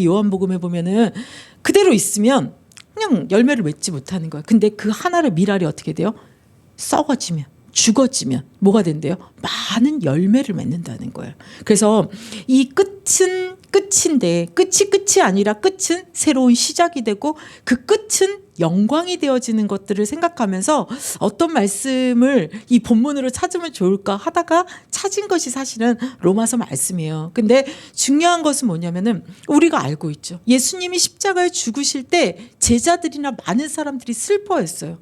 요한복음에 보면은 그대로 있으면 그냥 열매를 맺지 못하는 거예요. 근데 그 하나의 밀알이 어떻게 돼요? 썩어지면, 죽어지면 뭐가 된대요? 많은 열매를 맺는다는 거예요. 그래서 이 끝은 끝인데 끝이 아니라 끝은 새로운 시작이 되고 그 끝은 영광이 되어지는 것들을 생각하면서 어떤 말씀을 이 본문으로 찾으면 좋을까 하다가 찾은 것이 사실은 로마서 말씀이에요. 근데 중요한 것은 뭐냐면은 우리가 알고 있죠. 예수님이 십자가에 죽으실 때 제자들이나 많은 사람들이 슬퍼했어요.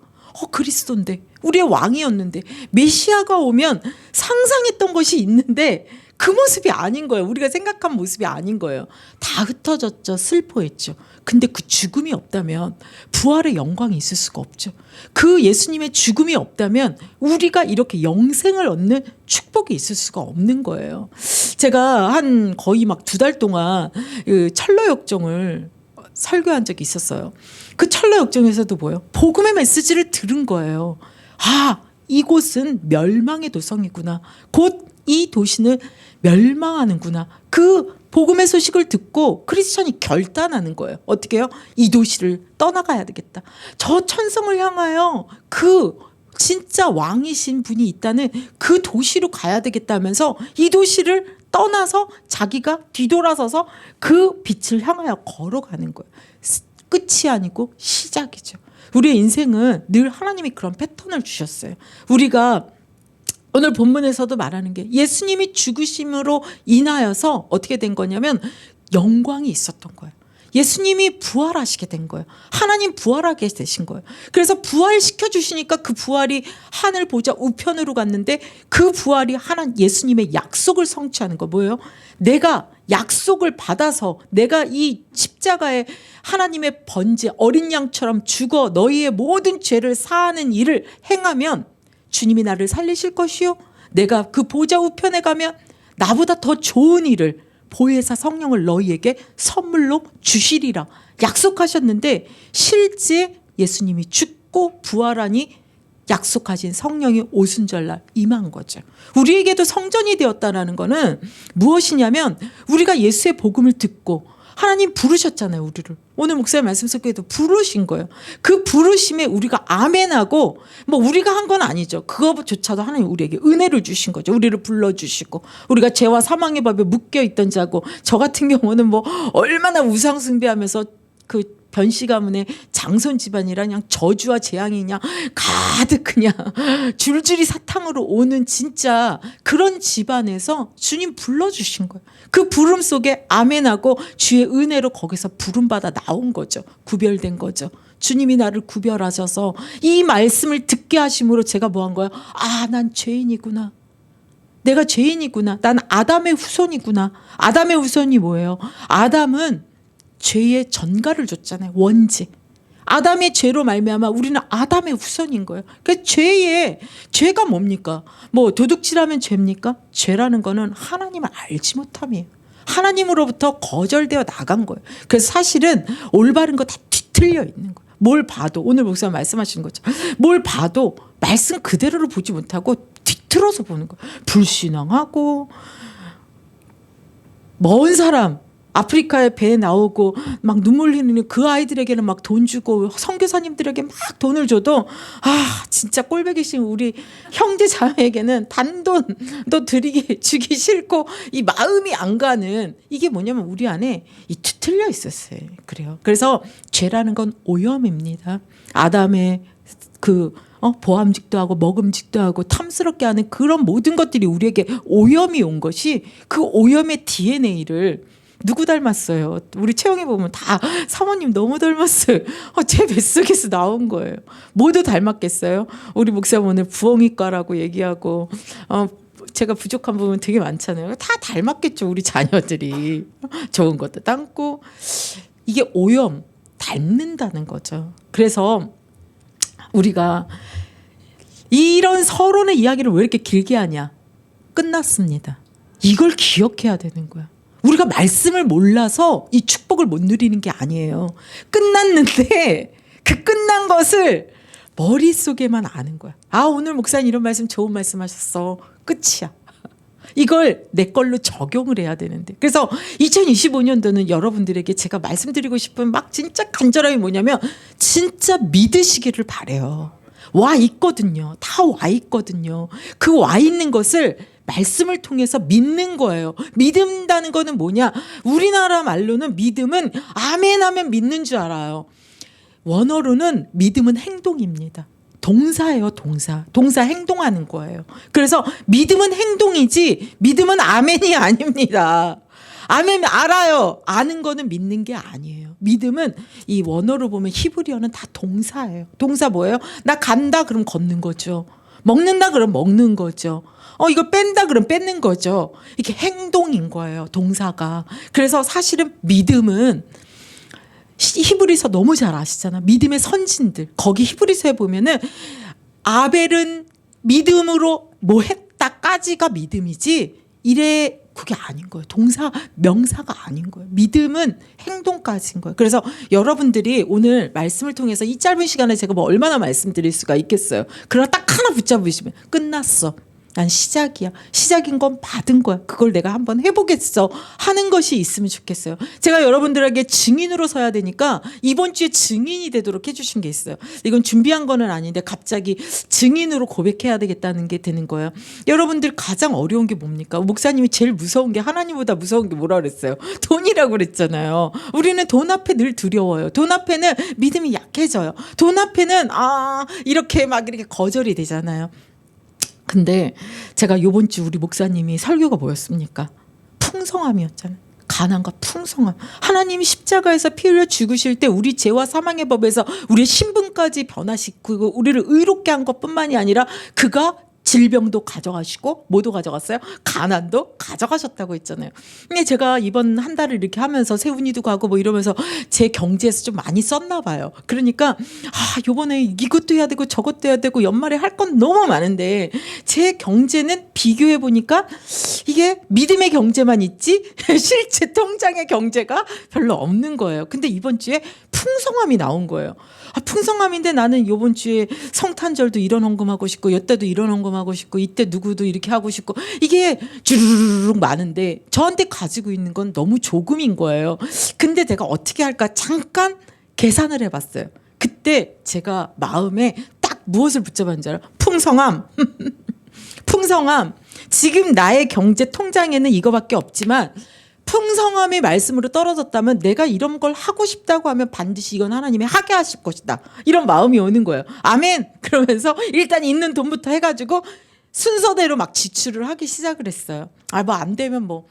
그리스도인데, 우리의 왕이었는데, 메시아가 오면 상상했던 것이 있는데 그 모습이 아닌 거예요. 우리가 생각한 모습이 아닌 거예요. 다 흩어졌죠. 슬퍼했죠. 근데 그 죽음이 없다면 부활의 영광이 있을 수가 없죠. 그 예수님의 죽음이 없다면 우리가 이렇게 영생을 얻는 축복이 있을 수가 없는 거예요. 제가 한 거의 막 2달 동안 그 철로역정을 설교한 적이 있었어요. 그 철로역정에서도 뭐예요? 복음의 메시지를 들은 거예요. 이곳은 멸망의 도성이구나. 곧 이 도시는 멸망하는구나. 그 복음의 소식을 듣고 크리스천이 결단하는 거예요. 어떻게 해요? 이 도시를 떠나가야 되겠다. 저 천성을 향하여 그 진짜 왕이신 분이 있다는 그 도시로 가야 되겠다면서 이 도시를 떠나서 자기가 뒤돌아서서 그 빛을 향하여 걸어가는 거예요. 끝이 아니고 시작이죠. 우리의 인생은 늘 하나님이 그런 패턴을 주셨어요. 우리가 오늘 본문에서도 말하는 게 예수님이 죽으심으로 인하여서 어떻게 된 거냐면 영광이 있었던 거예요. 예수님이 부활하시게 된 거예요. 하나님 부활하게 되신 거예요. 그래서 부활시켜 주시니까 그 부활이 하늘 보좌 우편으로 갔는데 그 부활이 예수님의 약속을 성취하는 거 뭐예요? 내가 약속을 받아서 내가 이 십자가에 하나님의 번제 어린 양처럼 죽어 너희의 모든 죄를 사하는 일을 행하면 주님이 나를 살리실 것이요. 내가 그 보좌 우편에 가면 나보다 더 좋은 일을 보혜사 성령을 너희에게 선물로 주시리라 약속하셨는데 실제 예수님이 죽고 부활하니 약속하신 성령이 오순절날 임한 거죠. 우리에게도 성전이 되었다는 것은 무엇이냐면 우리가 예수의 복음을 듣고 하나님 부르셨잖아요. 우리를. 오늘 목사님 말씀 속에도 부르신 거예요. 그 부르심에 우리가 아멘하고 우리가 한 건 아니죠. 그거조차도 하나님 우리에게 은혜를 주신 거죠. 우리를 불러주시고 우리가 죄와 사망의 법에 묶여있던 자고 저 같은 경우는 얼마나 우상숭배하면서 그 변씨 가문의 장손 집안이라 그냥 저주와 재앙이 그냥 가득 그냥 줄줄이 사탕으로 오는 진짜 그런 집안에서 주님 불러주신 거예요. 그 부름 속에 아멘하고 주의 은혜로 거기서 부름받아 나온 거죠. 구별된 거죠. 주님이 나를 구별하셔서 이 말씀을 듣게 하심으로 제가 뭐 한 거예요? 난 죄인이구나. 내가 죄인이구나. 난 아담의 후손이구나. 아담의 후손이 뭐예요? 아담은 죄의 전가를 줬잖아요. 원죄. 아담의 죄로 말미암아 우리는 아담의 후손인 거예요. 그러니까 죄가 뭡니까? 도둑질하면 죄입니까? 죄라는 거는 하나님을 알지 못함이에요. 하나님으로부터 거절되어 나간 거예요. 그래서 사실은 올바른 거 다 뒤틀려 있는 거예요. 뭘 봐도 오늘 목사님 말씀하시는 거죠. 뭘 봐도 말씀 그대로를 보지 못하고 뒤틀어서 보는 거예요. 불신앙하고 먼 사람 아프리카에 배에 나오고 막 눈물 흘리는 그 아이들에게는 막 돈 주고 선교사님들에게 막 돈을 줘도 진짜 꼴배기신 우리 형제 자매에게는 단돈도 주기 싫고 이 마음이 안 가는 이게 뭐냐면 우리 안에 뒤틀려 있었어요. 그래요. 그래서 죄라는 건 오염입니다. 아담의 보암직도 하고 먹음직도 하고 탐스럽게 하는 그런 모든 것들이 우리에게 오염이 온 것이 그 오염의 DNA를 누구 닮았어요? 우리 채영이 보면 다 사모님 너무 닮았어요. 제 뱃속에서 나온 거예요. 모두 닮았겠어요? 우리 목사님 오늘 부엉이과라고 얘기하고 제가 부족한 부분 되게 많잖아요. 다 닮았겠죠. 우리 자녀들이. 좋은 것도 닮고. 이게 오염, 닮는다는 거죠. 그래서 우리가 이런 서론의 이야기를 왜 이렇게 길게 하냐? 끝났습니다. 이걸 기억해야 되는 거야. 우리가 말씀을 몰라서 이 축복을 못 누리는 게 아니에요. 끝났는데 그 끝난 것을 머릿속에만 아는 거야. 오늘 목사님 이런 말씀 좋은 말씀 하셨어. 끝이야. 이걸 내 걸로 적용을 해야 되는데. 그래서 2025년도는 여러분들에게 제가 말씀드리고 싶은 막 진짜 간절함이 뭐냐면 진짜 믿으시기를 바래요. 와 있거든요. 다 와 있거든요. 그 와 있는 것을 말씀을 통해서 믿는 거예요. 믿는다는 거는 뭐냐? 우리나라 말로는 믿음은 아멘 하면 믿는 줄 알아요. 원어로는 믿음은 행동입니다. 동사예요, 동사. 동사 행동하는 거예요. 그래서 믿음은 행동이지 믿음은 아멘이 아닙니다. 아멘 알아요. 아는 거는 믿는 게 아니에요. 믿음은 이 원어로 보면 히브리어는 다 동사예요. 동사 뭐예요? 나 간다 그럼 걷는 거죠. 먹는다 그럼 먹는 거죠. 이거 뺀다 그럼 뺏는 거죠. 이게 행동인 거예요, 동사가. 그래서 사실은 믿음은 히브리서 너무 잘 아시잖아. 믿음의 선진들. 거기 히브리서에 보면은 아벨은 믿음으로 뭐 했다까지가 믿음이지 이래 그게 아닌 거예요. 동사 명사가 아닌 거예요. 믿음은 행동까지인 거예요. 그래서 여러분들이 오늘 말씀을 통해서 이 짧은 시간에 제가 뭐 얼마나 말씀드릴 수가 있겠어요. 그러나 딱 하나 붙잡으시면 끝났어. 난 시작이야. 시작인 건 받은 거야. 그걸 내가 한번 해보겠어 하는 것이 있으면 좋겠어요. 제가 여러분들에게 증인으로 서야 되니까 이번 주에 증인이 되도록 해주신 게 있어요. 이건 준비한 거는 아닌데 갑자기 증인으로 고백해야 되겠다는 게 되는 거예요. 여러분들 가장 어려운 게 뭡니까? 목사님이 제일 무서운 게 하나님보다 무서운 게 뭐라 그랬어요? 돈이라고 그랬잖아요. 우리는 돈 앞에 늘 두려워요. 돈 앞에는 믿음이 약해져요. 돈 앞에는 이렇게 막 이렇게 거절이 되잖아요. 근데 제가 요번 주 우리 목사님이 설교가 뭐였습니까? 풍성함이었잖아요. 가난과 풍성함. 하나님이 십자가에서 피 흘려 죽으실 때 우리 죄와 사망의 법에서 우리의 신분까지 변화시키고 우리를 의롭게 한 것뿐만이 아니라 그가 질병도 가져가시고 뭐도 가져갔어요? 가난도 가져가셨다고 했잖아요. 근데 제가 이번 한 달을 이렇게 하면서 세훈이도 가고 뭐 이러면서 제 경제에서 좀 많이 썼나 봐요. 그러니까 요번에 이것도 해야 되고 저것도 해야 되고 연말에 할 건 너무 많은데 제 경제는 비교해 보니까 이게 믿음의 경제만 있지 실제 통장의 경제가 별로 없는 거예요. 근데 이번 주에 풍성함이 나온 거예요. 풍성함인데 나는 이번 주에 성탄절도 이런 헌금하고 싶고 여때도 이런 헌금하고 싶고 이때 누구도 이렇게 하고 싶고 이게 주르륵 많은데 저한테 가지고 있는 건 너무 조금인 거예요. 근데 내가 어떻게 할까 잠깐 계산을 해봤어요. 그때 제가 마음에 딱 무엇을 붙잡았는지 알아요? 풍성함. 풍성함. 지금 나의 경제 통장에는 이거밖에 없지만 풍성함이 말씀으로 떨어졌다면 내가 이런 걸 하고 싶다고 하면 반드시 이건 하나님이 하게 하실 것이다. 이런 마음이 오는 거예요. 아멘. 그러면서 일단 있는 돈부터 해가지고 순서대로 막 지출을 하기 시작을 했어요. 뭐 안 되면 뭐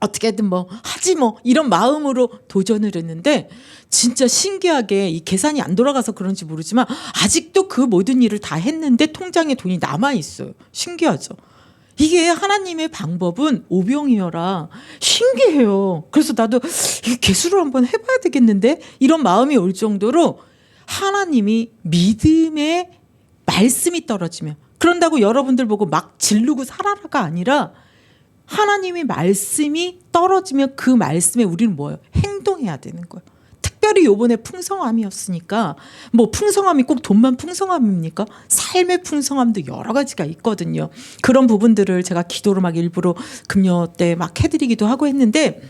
어떻게든 뭐 하지 뭐 이런 마음으로 도전을 했는데 진짜 신기하게 이 계산이 안 돌아가서 그런지 모르지만 아직도 그 모든 일을 다 했는데 통장에 돈이 남아 있어요. 신기하죠. 이게 하나님의 방법은 오병이어라. 신기해요. 그래서 나도 이 개수를 한번 해봐야 되겠는데 이런 마음이 올 정도로 하나님이 믿음의 말씀이 떨어지면 그런다고 여러분들 보고 막 지르고 살아라가 아니라 하나님의 말씀이 떨어지면 그 말씀에 우리는 뭐예요? 행동해야 되는 거예요. 특별히 요번에 풍성함이었으니까 뭐 풍성함이 꼭 돈만 풍성함입니까? 삶의 풍성함도 여러 가지가 있거든요. 그런 부분들을 제가 기도로 막 일부러 금요 때 막 해드리기도 하고 했는데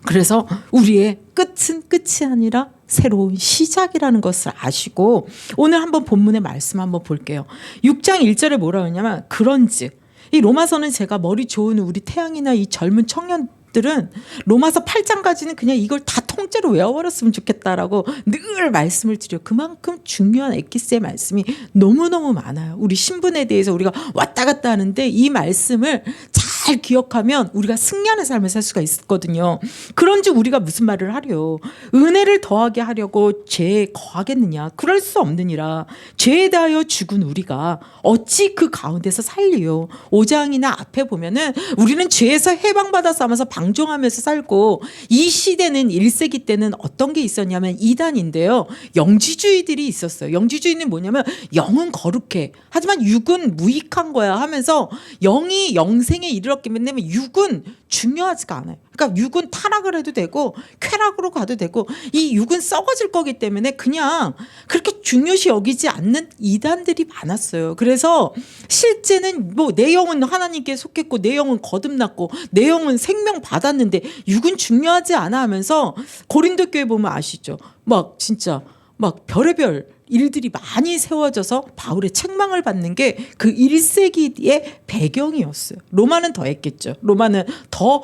그래서 우리의 끝은 끝이 아니라 새로운 시작이라는 것을 아시고 오늘 한번 본문의 말씀 한번 볼게요. 6장 1절에 뭐라고 했냐면 그런즉 이 로마서는 제가 머리 좋은 우리 태양이나 이 젊은 청년들은 로마서 8장까지는 그냥 이걸 다 통째로 외워버렸으면 좋겠다라고 늘 말씀을 드려. 그만큼 중요한 엑기스의 말씀이 너무너무 많아요. 우리 신분에 대해서 우리가 왔다 갔다 하는데 이 말씀을 잘 기억하면 우리가 승리하는 삶을 살 수가 있거든요. 그런즉 우리가 무슨 말을 하려? 은혜를 더하게 하려고 죄에 거하겠느냐? 그럴 수 없느니라. 죄에 대하여 죽은 우리가 어찌 그 가운데서 살리요? 5장이나 앞에 보면은 우리는 죄에서 해방받아서 하면서 방종하면서 살고 이 시대는 1세기 때는 어떤 게 있었냐면 이단인데요. 영지주의들이 있었어요. 영지주의는 뭐냐면 영은 거룩해. 하지만 육은 무익한 거야 하면서 영이 영생에 이르러 이렇기 때문에 육은 중요하지가 않아요. 그러니까 육은 타락을 해도 되고 쾌락으로 가도 되고 이 육은 썩어질 거기 때문에 그냥 그렇게 중요시 여기지 않는 이단들이 많았어요. 그래서 실제는 뭐 내 영은 하나님께 속했고 내 영은 거듭났고 내 영은 생명 받았는데 육은 중요하지 않아 하면서 고린도 교회 보면 아시죠? 막 진짜 막 별의별 일들이 많이 세워져서 바울의 책망을 받는 게 그 1세기의 배경이었어요. 로마는 더 했겠죠. 로마는 더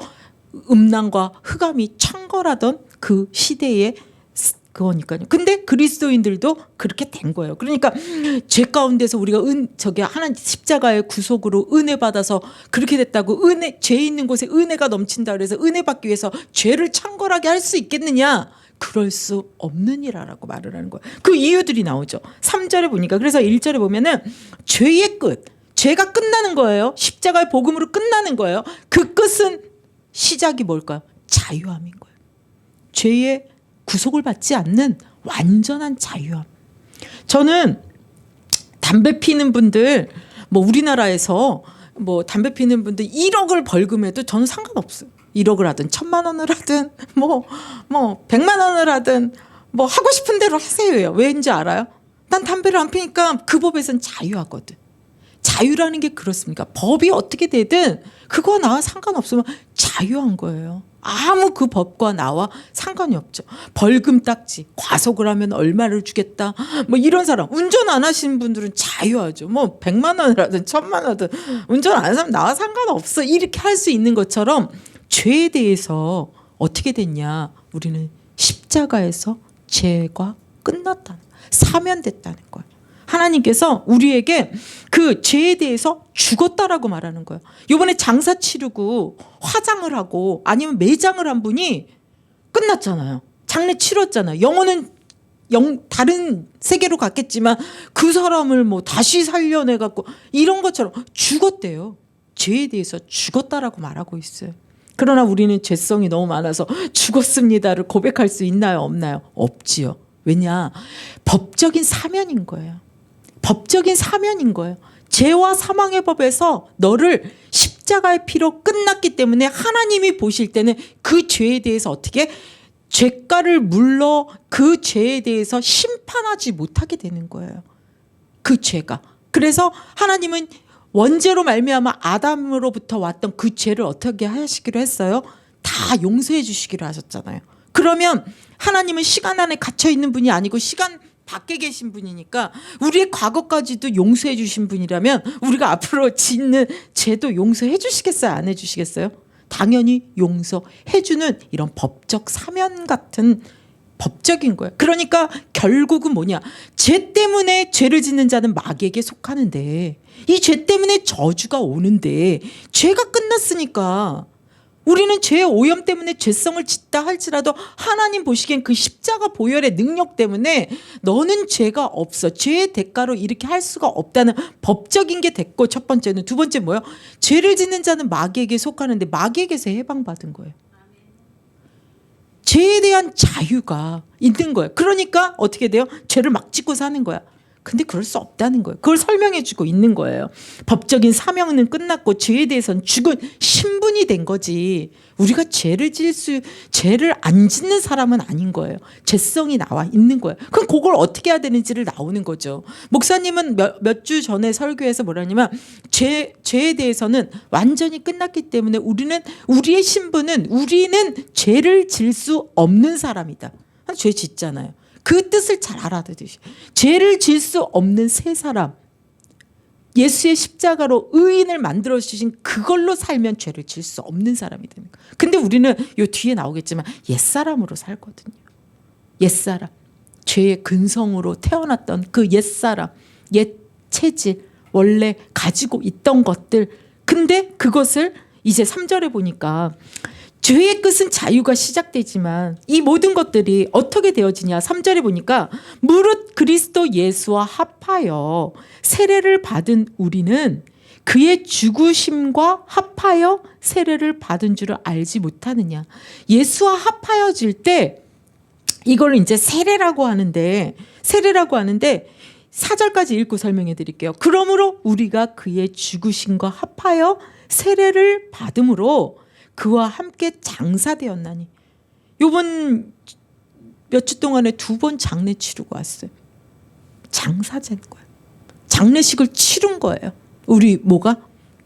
음란과 흑암이 창궐하던 그 시대의 그거니까요. 근데 그리스도인들도 그렇게 된 거예요. 그러니까 죄 가운데서 우리가 하나님 십자가의 구속으로 은혜 받아서 그렇게 됐다고 죄 있는 곳에 은혜가 넘친다 그래서 은혜 받기 위해서 죄를 창궐하게 할 수 있겠느냐? 그럴 수 없느니라라고 말을 하는 거예요. 그 이유들이 나오죠. 3절에 보니까 그래서 1절에 보면은 죄의 끝, 죄가 끝나는 거예요. 십자가의 복음으로 끝나는 거예요. 그 끝은 시작이 뭘까요? 자유함인 거예요. 죄의 구속을 받지 않는 완전한 자유함. 저는 담배 피는 분들 뭐 우리나라에서 뭐 담배 피는 분들 1억을 벌금해도 저는 상관없어요. 1억을 하든 1,000만 원을 하든 뭐 100만 원을 하든 뭐 하고 싶은 대로 하세요. 왠지 알아요? 난 담배를 안 피니까 그 법에선 자유하거든. 자유라는 게 그렇습니까? 법이 어떻게 되든 그거 나와 상관없으면 자유한 거예요. 아무 그 법과 나와 상관이 없죠. 벌금 딱지, 과속을 하면 얼마를 주겠다. 뭐 이런 사람, 운전 안 하시는 분들은 자유하죠. 뭐 100만 원을 하든 1,000만 원이든 운전 안 하는 사람 나와 상관없어. 이렇게 할 수 있는 것처럼 죄에 대해서 어떻게 됐냐? 우리는 십자가에서 죄가 끝났다는 거예요. 사면됐다는 거예요. 하나님께서 우리에게 그 죄에 대해서 죽었다라고 말하는 거예요. 이번에 장사 치르고 화장을 하고 아니면 매장을 한 분이 끝났잖아요. 장례 치렀잖아요. 영혼은 다른 세계로 갔겠지만 그 사람을 뭐 다시 살려내 갖고 이런 것처럼 죽었대요. 죄에 대해서 죽었다라고 말하고 있어요. 그러나 우리는 죄성이 너무 많아서 죽었습니다를 고백할 수 있나요? 없나요? 없지요. 왜냐? 법적인 사면인 거예요. 법적인 사면인 거예요. 죄와 사망의 법에서 너를 십자가의 피로 끝났기 때문에 하나님이 보실 때는 그 죄에 대해서 어떻게 죄가를 물러 그 죄에 대해서 심판하지 못하게 되는 거예요. 그 죄가. 그래서 하나님은 원죄로 말미암아 아담으로부터 왔던 그 죄를 어떻게 하시기로 했어요? 다 용서해 주시기로 하셨잖아요. 그러면 하나님은 시간 안에 갇혀 있는 분이 아니고 시간 밖에 계신 분이니까 우리의 과거까지도 용서해 주신 분이라면 우리가 앞으로 짓는 죄도 용서해 주시겠어요? 안 해 주시겠어요? 당연히 용서해 주는 이런 법적 사면 같은 법적인 거예요. 그러니까 결국은 뭐냐? 죄 때문에 죄를 짓는 자는 마귀에게 속하는데 이 죄 때문에 저주가 오는데 죄가 끝났으니까 우리는 죄의 오염 때문에 죄성을 짓다 할지라도 하나님 보시기엔 그 십자가 보혈의 능력 때문에 너는 죄가 없어. 죄의 대가로 이렇게 할 수가 없다는 법적인 게 됐고 첫 번째는. 두 번째 뭐예요? 죄를 짓는 자는 마귀에게 속하는데 마귀에게서 해방받은 거예요. 죄에 대한 자유가 있는 거예요. 그러니까 어떻게 돼요? 죄를 막 짓고 사는 거야. 근데 그럴 수 없다는 거예요. 그걸 설명해 주고 있는 거예요. 법적인 사명은 끝났고 죄에 대해서는 죽은 신분이 된 거지. 우리가 죄를 안 짓는 사람은 아닌 거예요. 죄성이 나와 있는 거예요. 그럼 그걸 어떻게 해야 되는지를 나오는 거죠. 목사님은 몇 주 전에 설교에서 뭐라냐면 죄에 대해서는 완전히 끝났기 때문에 우리의 신분은 우리는 죄를 질 수 없는 사람이다. 죄 짓잖아요. 그 뜻을 잘 알아듣으시. 죄를 질 수 없는 새 사람. 예수의 십자가로 의인을 만들어 주신 그걸로 살면 죄를 질 수 없는 사람이 되는 거예요. 근데 우리는 요 뒤에 나오겠지만 옛사람으로 살거든요. 옛사람. 죄의 근성으로 태어났던 그 옛사람, 옛 체질, 원래 가지고 있던 것들. 근데 그것을 이제 3절에 보니까 죄의 끝은 자유가 시작되지만 이 모든 것들이 어떻게 되어지냐. 3절에 보니까 무릇 그리스도 예수와 합하여 세례를 받은 우리는 그의 죽으심과 합하여 세례를 받은 줄을 알지 못하느냐. 예수와 합하여질 때 이걸 이제 세례라고 하는데 4절까지 읽고 설명해 드릴게요. 그러므로 우리가 그의 죽으심과 합하여 세례를 받음으로 그와 함께 장사되었나니. 요번 몇 주 동안에 2번 장례 치르고 왔어요. 장사된 거예요. 장례식을 치른 거예요. 우리 뭐가?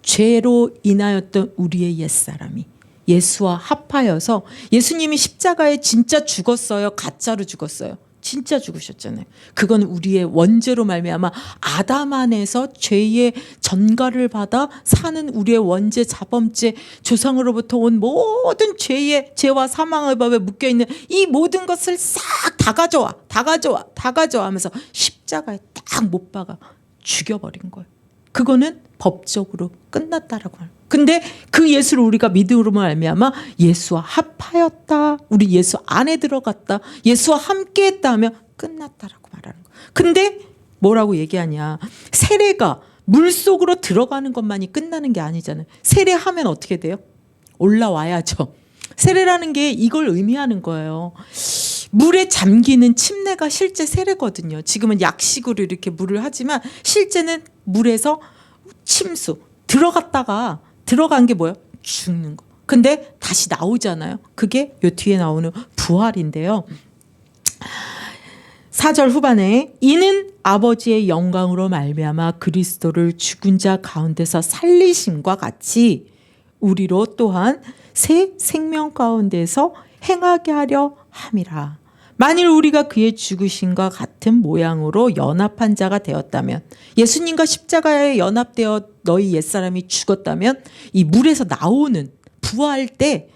죄로 인하였던 우리의 옛사람이 예수와 합하여서, 예수님이 십자가에 진짜 죽었어요? 가짜로 죽었어요? 진짜 죽으셨잖아요. 그건 우리의 원죄로 말미암아 아담 안에서 죄의 전가를 받아 사는 우리의 원죄, 자범죄, 조상으로부터 온 모든 죄와 사망의 법에 묶여있는 이 모든 것을 싹 다 가져와 하면서 십자가에 딱 못 박아 죽여버린 거예요. 그거는 법적으로 끝났다라고 해요. 근데 그 예수를 우리가 믿음으로 말미암아 예수와 합하였다, 우리 예수 안에 들어갔다, 예수와 함께했다 하면 끝났다라고 말하는 거예요. 근데 뭐라고 얘기하냐, 세례가 물속으로 들어가는 것만이 끝나는 게 아니잖아요. 세례하면 어떻게 돼요? 올라와야죠. 세례라는 게 이걸 의미하는 거예요. 물에 잠기는 침례가 실제 세례거든요. 지금은 약식으로 이렇게 물을 하지만 실제는 물에서 침수 들어간 게 뭐예요? 죽는 거. 근데 다시 나오잖아요. 그게 요 뒤에 나오는 부활인데요. 4절 후반에 이는 아버지의 영광으로 말미암아 그리스도를 죽은 자 가운데서 살리심과 같이 우리로 또한 새 생명 가운데서 행하게 하려 함이라. 만일 우리가 그의 죽으심과 같은 모양으로 연합한 자가 되었다면, 예수님과 십자가에 연합되어 너희 옛사람이 죽었다면, 이 물에서 나오는 부활 때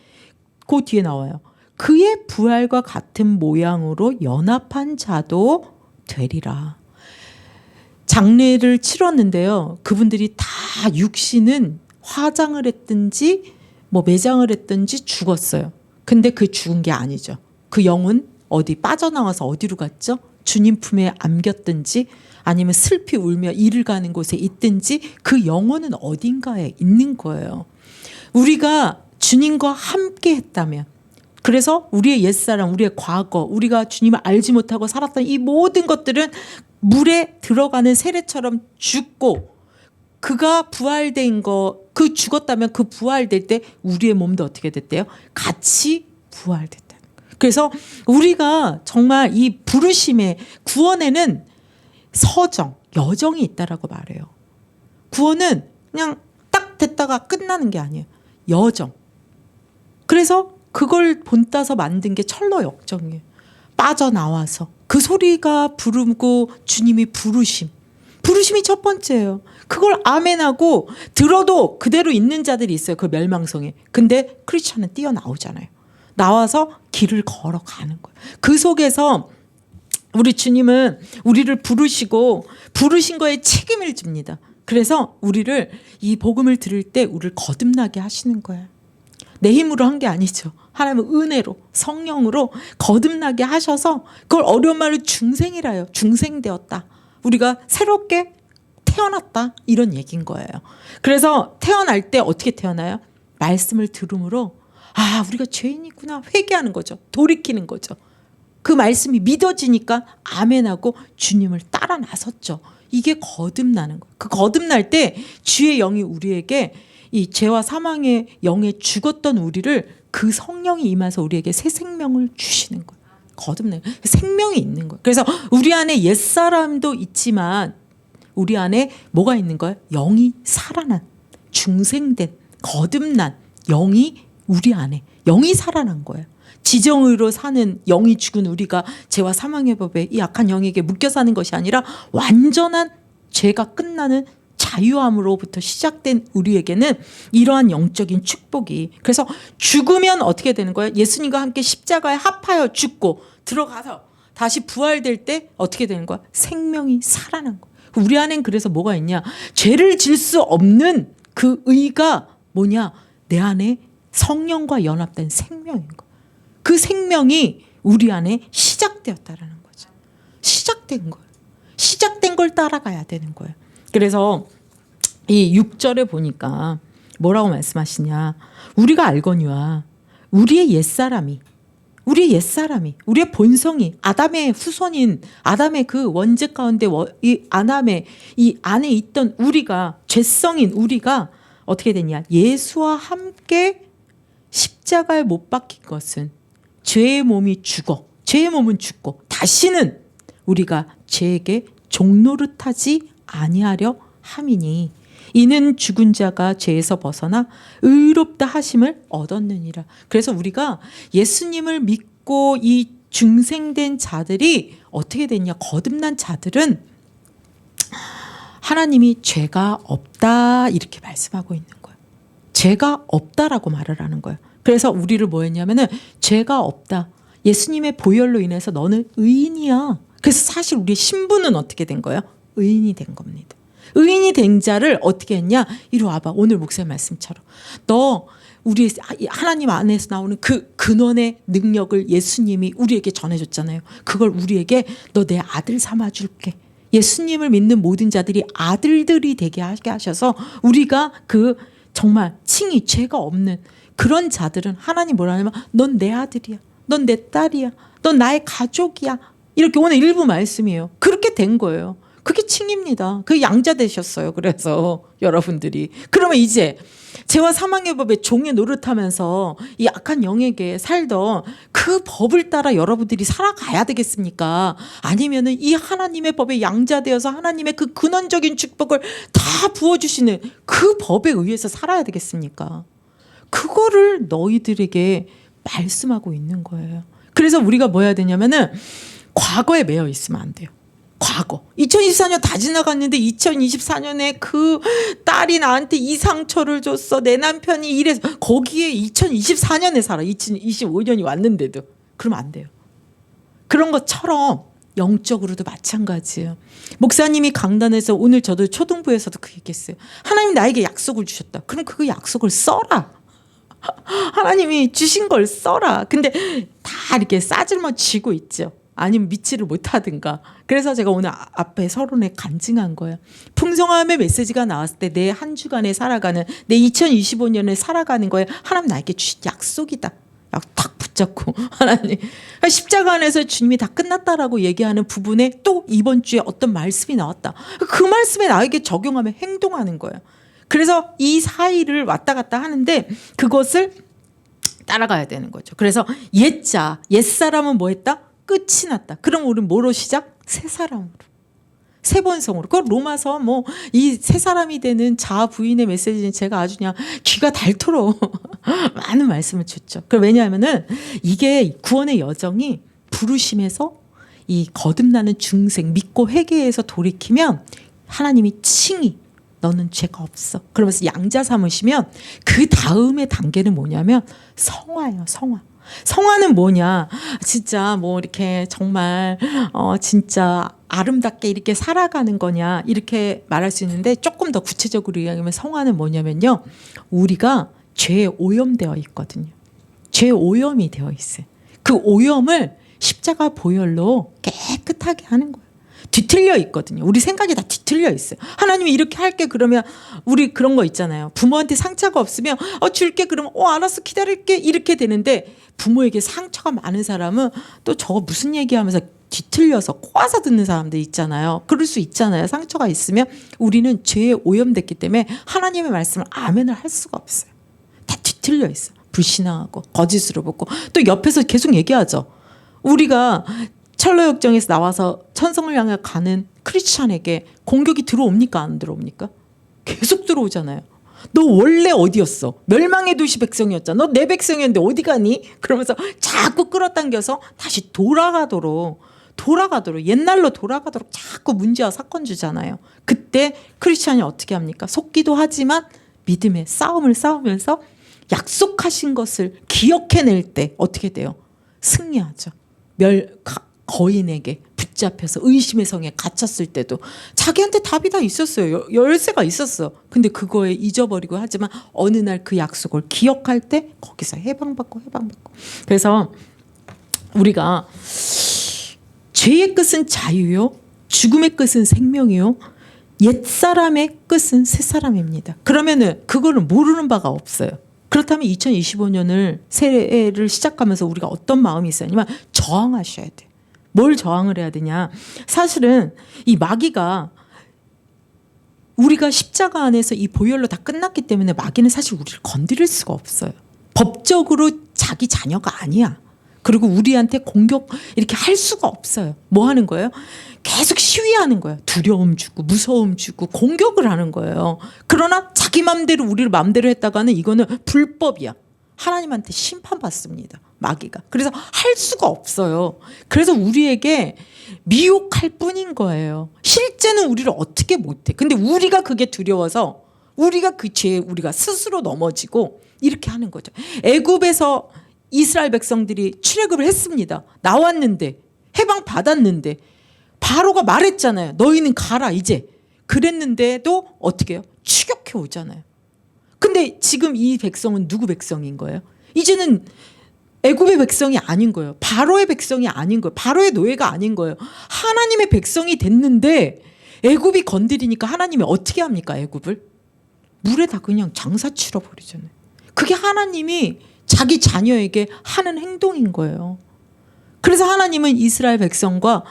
그 뒤에 나와요. 그의 부활과 같은 모양으로 연합한 자도 되리라. 장례를 치렀는데요. 그분들이 다 육신은 화장을 했든지 뭐 매장을 했든지 죽었어요. 근데 그 죽은 게 아니죠. 그 영은 어디 빠져나와서 어디로 갔죠? 주님 품에 안겼든지 아니면 슬피 울며 이를 가는 곳에 있든지 그 영혼은 어딘가에 있는 거예요. 우리가 주님과 함께 했다면, 그래서 우리의 옛사람, 우리의 과거, 우리가 주님을 알지 못하고 살았던 이 모든 것들은 물에 들어가는 세례처럼 죽고, 그가 부활된 거, 그 죽었다면 그 부활될 때 우리의 몸도 어떻게 됐대요? 같이 부활됐다. 그래서 우리가 정말 이 부르심의 구원에는 서정, 여정이 있다라고 말해요. 구원은 그냥 딱 됐다가 끝나는 게 아니에요. 여정. 그래서 그걸 본따서 만든 게 철로 역정이에요. 빠져나와서 그 소리가 부르고 주님이 부르심이 첫 번째예요. 그걸 아멘하고 들어도 그대로 있는 자들이 있어요. 그 멸망성에. 근데 크리스천은 뛰어나오잖아요. 나와서 길을 걸어가는 거예요. 그 속에서 우리 주님은 우리를 부르시고 부르신 거에 책임을 집니다. 그래서 우리를 이 복음을 들을 때 우리를 거듭나게 하시는 거예요. 내 힘으로 한 게 아니죠. 하나님은 은혜로 성령으로 거듭나게 하셔서, 그걸 어려운 말로 중생이라요. 중생되었다. 우리가 새롭게 태어났다, 이런 얘기인 거예요. 그래서 태어날 때 어떻게 태어나요? 말씀을 들음으로 우리가 죄인이구나 회개하는 거죠. 돌이키는 거죠. 그 말씀이 믿어지니까 아멘하고 주님을 따라 나섰죠. 이게 거듭나는 거예요. 그 거듭날 때 주의 영이 우리에게 이 죄와 사망의 영에 죽었던 우리를, 그 성령이 임해서 우리에게 새 생명을 주시는 거예요. 거듭나는 거예요. 생명이 있는 거예요. 그래서 우리 안에 옛사람도 있지만 우리 안에 뭐가 있는 거예요? 영이 살아난, 중생된, 거듭난 영이 우리 안에, 영이 살아난 거예요. 지정의로 사는 영이 죽은 우리가 죄와 사망의 법에 이 악한 영에게 묶여 사는 것이 아니라 완전한 죄가 끝나는 자유함으로부터 시작된 우리에게는 이러한 영적인 축복이, 그래서 죽으면 어떻게 되는 거예요? 예수님과 함께 십자가에 합하여 죽고 들어가서 다시 부활될 때 어떻게 되는 거야? 생명이 살아난 거야. 우리 안엔 그래서 뭐가 있냐? 죄를 질 수 없는 그 의가 뭐냐? 내 안에 성령과 연합된 생명인 거야. 그 생명이 우리 안에 시작되었다라는 거죠. 시작된 거예요. 시작된 걸 따라가야 되는 거예요. 그래서 이 6절에 보니까 뭐라고 말씀하시냐? 우리가 알거니와 우리의 옛사람이, 우리의 본성이, 아담의 후손인 아담의 그 원죄 가운데 이 아담의 이 안에 있던 우리가, 죄성인 우리가 어떻게 되냐? 예수와 함께 십자가에 못 박힌 것은 죄의 몸이 죽어. 죄의 몸은 죽고 다시는 우리가 죄에게 종노릇하지 아니하려 함이니 이는 죽은 자가 죄에서 벗어나 의롭다 하심을 얻었느니라. 그래서 우리가 예수님을 믿고 이 중생된 자들이 어떻게 됐냐? 거듭난 자들은 하나님이 죄가 없다 이렇게 말씀하고 있는 거예요. 죄가 없다라고 말을 하는 거예요. 그래서 우리를 뭐 했냐면은 죄가 없다. 예수님의 보혈로 인해서 너는 의인이야. 그래서 사실 우리의 신분은 어떻게 된 거예요? 의인이 된 겁니다. 의인이 된 자를 어떻게 했냐? 이리 와봐. 오늘 목사님 말씀처럼. 너 우리 하나님 안에서 나오는 그 근원의 능력을 예수님이 우리에게 전해줬잖아요. 그걸 우리에게 너 내 아들 삼아줄게. 예수님을 믿는 모든 자들이 아들들이 되게 하게 하셔서 우리가 그 정말 칭이 죄가 없는 그런 자들은 하나님 뭐라 하냐면 넌 내 아들이야. 넌 내 딸이야. 넌 나의 가족이야. 이렇게 오늘 일부 말씀이에요. 그렇게 된 거예요. 그게 칭입니다. 그 양자 되셨어요. 그래서 여러분들이. 그러면 이제 죄와 사망의 법에 종의 노릇하면서 이 악한 영에게 살던 그 법을 따라 여러분들이 살아가야 되겠습니까? 아니면은 이 하나님의 법에 양자되어서 하나님의 그 근원적인 축복을 다 부어주시는 그 법에 의해서 살아야 되겠습니까? 그거를 너희들에게 말씀하고 있는 거예요. 그래서 우리가 뭐 해야 되냐면은 과거에 매여 있으면 안 돼요. 과거. 2024년 다 지나갔는데 2024년에 그 딸이 나한테 이 상처를 줬어. 내 남편이 이래서 거기에 2024년에 살아. 2025년이 왔는데도. 그러면 안 돼요. 그런 것처럼 영적으로도 마찬가지예요. 목사님이 강단에서 오늘 저도 초등부에서도 그 얘기했어요. 하나님 나에게 약속을 주셨다. 그럼 그 약속을 써라. 하나님이 주신 걸 써라. 근데 다 이렇게 싸질만 쥐고 있죠. 아니면 믿지를 못하든가. 그래서 제가 오늘 앞에 서론에 간증한 거예요. 풍성함의 메시지가 나왔을 때 내 한 주간에 살아가는 내 2025년에 살아가는 거에 하나님 나에게 주신 약속이다. 탁 붙잡고 하나님 십자가 안에서 주님이 다 끝났다라고 얘기하는 부분에 또 이번 주에 어떤 말씀이 나왔다. 그 말씀에 나에게 적용하면 행동하는 거예요. 그래서 이 사이를 왔다 갔다 하는데 그것을 따라가야 되는 거죠. 그래서 옛사람은 뭐 했다? 끝이 났다. 그럼 우리는 뭐로 시작? 새 사람으로. 새 번성으로. 그 로마서 뭐 이 새 사람이 되는 자아 부인의 메시지는 제가 아주 그냥 귀가 닳도록 많은 말씀을 줬죠. 왜냐하면은 이게 구원의 여정이 부르심에서 이 거듭나는 중생 믿고 회개해서 돌이키면 하나님이 칭히 너는 죄가 없어. 그러면서 양자 삼으시면 그 다음의 단계는 뭐냐면 성화예요. 성화. 성화는 뭐냐? 진짜 뭐 이렇게 정말 진짜 아름답게 이렇게 살아가는 거냐 이렇게 말할 수 있는데 조금 더 구체적으로 이야기하면 성화는 뭐냐면요. 우리가 죄에 오염되어 있거든요. 죄 오염이 되어 있어요. 그 오염을 십자가 보혈로 깨끗하게 하는 거예요. 뒤틀려 있거든요. 우리 생각이 다 뒤틀려 있어요. 하나님이 이렇게 할게 그러면 우리 그런 거 있잖아요. 부모한테 상처가 없으면 줄게 그러면 알았어 기다릴게 이렇게 되는데 부모에게 상처가 많은 사람은 또 저거 무슨 얘기하면서 뒤틀려서 꼬아서 듣는 사람들 있잖아요. 그럴 수 있잖아요. 상처가 있으면 우리는 죄에 오염됐기 때문에 하나님의 말씀을 아멘을 할 수가 없어요. 다 뒤틀려 있어요. 불신앙하고 거짓으로 보고 또 옆에서 계속 얘기하죠. 우리가 철로역정에서 나와서 천성을 향해 가는 크리스찬에게 공격이 들어옵니까? 안 들어옵니까? 계속 들어오잖아요. 너 원래 어디였어? 멸망의 도시 백성이었잖아. 너 내 백성이었는데 어디 가니? 그러면서 자꾸 끌어당겨서 다시 돌아가도록 옛날로 돌아가도록 자꾸 문제와 사건 주잖아요. 그때 크리스찬이 어떻게 합니까? 속기도 하지만 믿음의 싸움을 싸우면서 약속하신 것을 기억해낼 때 어떻게 돼요? 승리하죠. 거인에게 붙잡혀서 의심의 성에 갇혔을 때도 자기한테 답이 다 있었어요. 열쇠가 있었어. 근데 그거에 잊어버리고 하지만 어느 날 그 약속을 기억할 때 거기서 해방받고. 그래서 우리가 죄의 끝은 자유요. 죽음의 끝은 생명이요. 옛사람의 끝은 새사람입니다. 그러면은 그거는 모르는 바가 없어요. 그렇다면 2025년을 새해를 시작하면서 우리가 어떤 마음이 있어야냐면 저항하셔야 돼요. 뭘 저항을 해야 되냐? 사실은 이 마귀가 우리가 십자가 안에서 이 보혈로 다 끝났기 때문에 마귀는 사실 우리를 건드릴 수가 없어요. 법적으로 자기 자녀가 아니야. 그리고 우리한테 공격 이렇게 할 수가 없어요. 뭐 하는 거예요? 계속 시위하는 거예요. 두려움 주고 무서움 주고 공격을 하는 거예요. 그러나 자기 맘대로 우리를 맘대로 했다가는 이거는 불법이야. 하나님한테 심판받습니다. 마귀가. 그래서 할 수가 없어요. 그래서 우리에게 미혹할 뿐인 거예요. 실제는 우리를 어떻게 못해. 근데 우리가 그게 두려워서 우리가 그 죄에 우리가 스스로 넘어지고 이렇게 하는 거죠. 애굽에서 이스라엘 백성들이 출애굽을 했습니다. 나왔는데 해방 받았는데 바로가 말했잖아요. 너희는 가라 이제. 그랬는데도 어떻게 해요? 추격해 오잖아요. 근데 지금 이 백성은 누구 백성인 거예요? 이제는 애굽의 백성이 아닌 거예요. 바로의 백성이 아닌 거예요. 바로의 노예가 아닌 거예요. 하나님의 백성이 됐는데 애굽이 건드리니까 하나님이 어떻게 합니까? 애굽을 물에다 그냥 장사 치러 버리잖아요. 그게 하나님이 자기 자녀에게 하는 행동인 거예요. 그래서 하나님은 이스라엘 백성과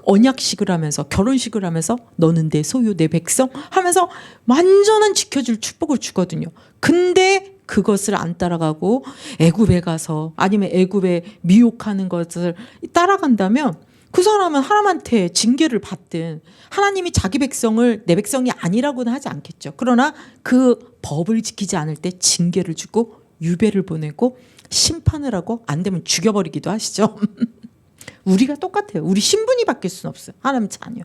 언약식을 하면서 결혼식을 하면서 너는 내 소유 내 백성 하면서 완전한 지켜줄 축복을 주거든요. 근데 그것을 안 따라가고 애굽에 가서 아니면 애굽에 미혹하는 것을 따라간다면 그 사람은 하나님한테 징계를 받든 하나님이 자기 백성을 내 백성이 아니라고는 하지 않겠죠. 그러나 그 법을 지키지 않을 때 징계를 주고 유배를 보내고 심판을 하고 안 되면 죽여버리기도 하시죠. 우리가 똑같아요. 우리 신분이 바뀔 수는 없어요. 하나님 자녀.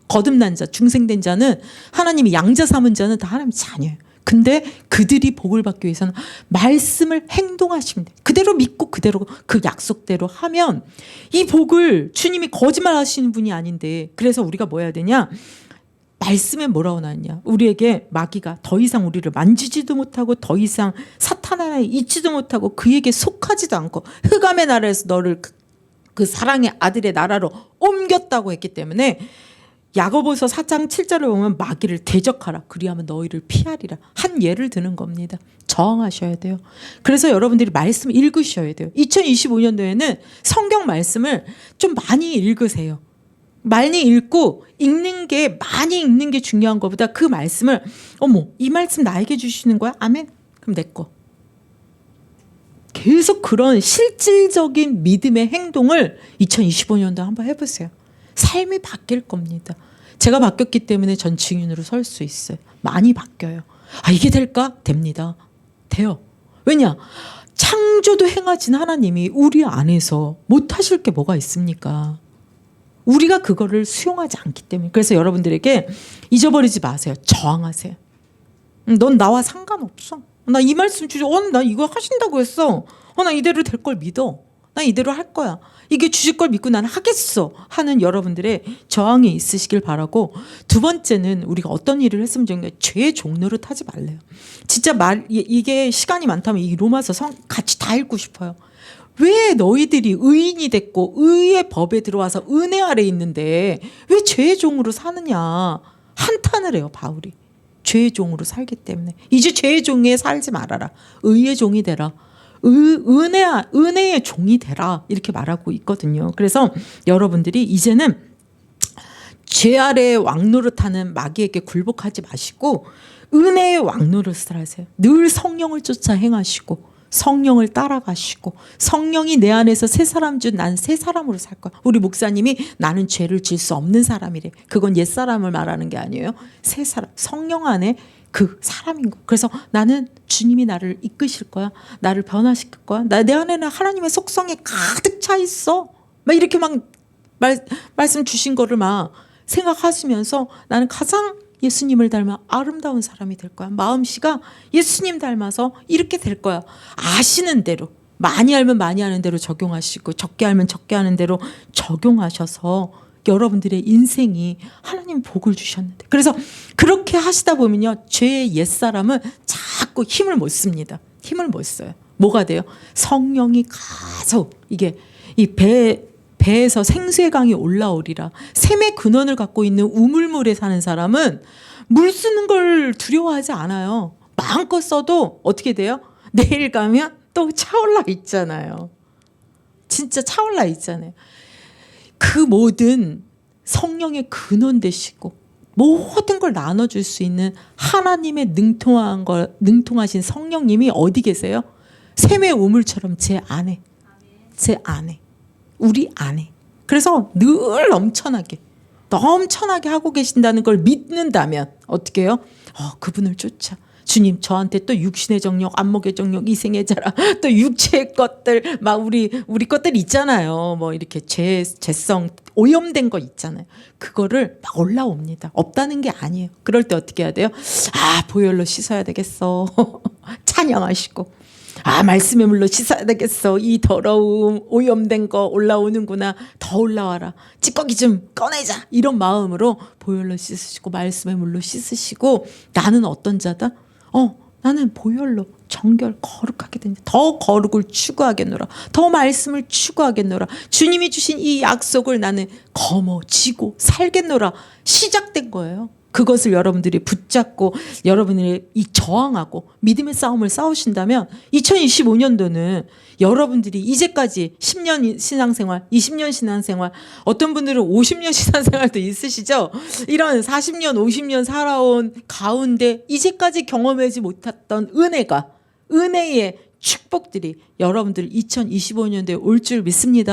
거듭난 자, 중생된 자는 하나님이 양자 삼은 자는 다 하나님 자녀예요. 근데 그들이 복을 받기 위해서는 말씀을 행동하시면 돼요. 그대로 믿고 그대로 그 약속대로 하면 이 복을 주님이 거짓말 하시는 분이 아닌데 그래서 우리가 뭐 해야 되냐? 말씀에 뭐라고 나왔냐? 우리에게 마귀가 더 이상 우리를 만지지도 못하고 더 이상 사탄 하나에 있지도 못하고 그에게 속하지도 않고 흑암의 나라에서 너를 그 사랑의 아들의 나라로 옮겼다고 했기 때문에 야고보서 4장 7절을 보면 마귀를 대적하라. 그리하면 너희를 피하리라. 한 예를 드는 겁니다. 저항하셔야 돼요. 그래서 여러분들이 말씀 읽으셔야 돼요. 2025년도에는 성경 말씀을 좀 많이 읽으세요. 많이 읽고 많이 읽는 게 중요한 것보다 그 말씀을 어머 이 말씀 나에게 주시는 거야? 아멘? 그럼 내 거. 계속 그런 실질적인 믿음의 행동을 2025년도 한번 해보세요. 삶이 바뀔 겁니다. 제가 바뀌었기 때문에 전 증인으로 설 수 있어요. 많이 바뀌어요. 아 이게 될까? 됩니다. 돼요. 왜냐? 창조도 행하신 하나님이 우리 안에서 못하실 게 뭐가 있습니까? 우리가 그거를 수용하지 않기 때문에. 그래서 여러분들에게 잊어버리지 마세요. 저항하세요. 넌 나와 상관없어. 나 이 말씀 주죠. 나 이거 하신다고 했어. 나 이대로 될 걸 믿어. 나 이대로 할 거야. 이게 주실 걸 믿고 나는 하겠어 하는 여러분들의 저항이 있으시길 바라고 두 번째는 우리가 어떤 일을 했으면 좋겠는가 죄의 종로를 타지 말래요. 진짜 이게 시간이 많다면 이 로마서 같이 다 읽고 싶어요. 왜 너희들이 의인이 됐고 의의 법에 들어와서 은혜 아래 있는데 왜 죄의 종으로 사느냐 한탄을 해요. 바울이. 죄의 종으로 살기 때문에 이제 죄의 종에 살지 말아라. 의의 종이 되라. 은혜의 종이 되라 이렇게 말하고 있거든요. 그래서 여러분들이 이제는 죄 아래의 왕노릇하는 마귀에게 굴복하지 마시고 은혜의 왕노릇을 하세요. 늘 성령을 쫓아 행하시고 성령을 따라가시고 성령이 내 안에서 새 사람 준 난 새 사람으로 살 거야. 우리 목사님이 나는 죄를 질 수 없는 사람이래. 그건 옛사람을 말하는 게 아니에요. 새 사람 성령 안에 그 사람인 거. 그래서 나는 주님이 나를 이끄실 거야. 나를 변화시킬 거야. 내 안에는 하나님의 속성이 가득 차 있어. 막 이렇게 막 말씀 주신 거를 막 생각하시면서 나는 가장 예수님을 닮아 아름다운 사람이 될 거야. 마음씨가 예수님 닮아서 이렇게 될 거야. 아시는 대로 많이 알면 많이 하는 대로 적용하시고 적게 알면 적게 하는 대로 적용하셔서 여러분들의 인생이 하나님 복을 주셨는데 그래서 그렇게 하시다 보면요 죄의 옛사람은 자꾸 힘을 못 씁니다. 힘을 못 써요. 뭐가 돼요? 성령이 가서 이게 이 배에서 생수의 강이 올라오리라. 샘의 근원을 갖고 있는 우물물에 사는 사람은 물 쓰는 걸 두려워하지 않아요. 마음껏 써도 어떻게 돼요? 내일 가면 또 차올라 있잖아요. 진짜 차올라 있잖아요. 그 모든 성령의 근원 되시고 모든 걸 나눠줄 수 있는 하나님의 능통하신 성령님이 어디 계세요? 샘의 우물처럼 제 안에, 우리 안에. 그래서 늘 넘쳐나게 하고 계신다는 걸 믿는다면 어떻게 해요? 그분을 쫓아. 주님, 저한테 또 육신의 정욕, 안목의 정욕, 이생의 자랑, 또 육체의 것들, 막 우리 것들 있잖아요. 뭐 이렇게 죄성 오염된 거 있잖아요. 그거를 막 올라옵니다. 없다는 게 아니에요. 그럴 때 어떻게 해야 돼요? 보혈로 씻어야 되겠어. 찬양하시고. 말씀의 물로 씻어야 되겠어. 이 더러움, 오염된 거 올라오는구나. 더 올라와라. 찌꺼기 좀 꺼내자. 이런 마음으로 보혈로 씻으시고 말씀의 물로 씻으시고, 나는 어떤 자다? 나는 보혈로 정결 거룩하게 된다. 더 거룩을 추구하겠노라. 더 말씀을 추구하겠노라. 주님이 주신 이 약속을 나는 거머쥐고 살겠노라. 시작된 거예요. 그것을 여러분들이 붙잡고 여러분들이 저항하고 믿음의 싸움을 싸우신다면 2025년도는 여러분들이 이제까지 10년 신앙생활, 20년 신앙생활, 어떤 분들은 50년 신앙생활도 있으시죠? 이런 40년, 50년 살아온 가운데 이제까지 경험하지 못했던 은혜의 축복들이 여러분들 2025년도에 올 줄 믿습니다.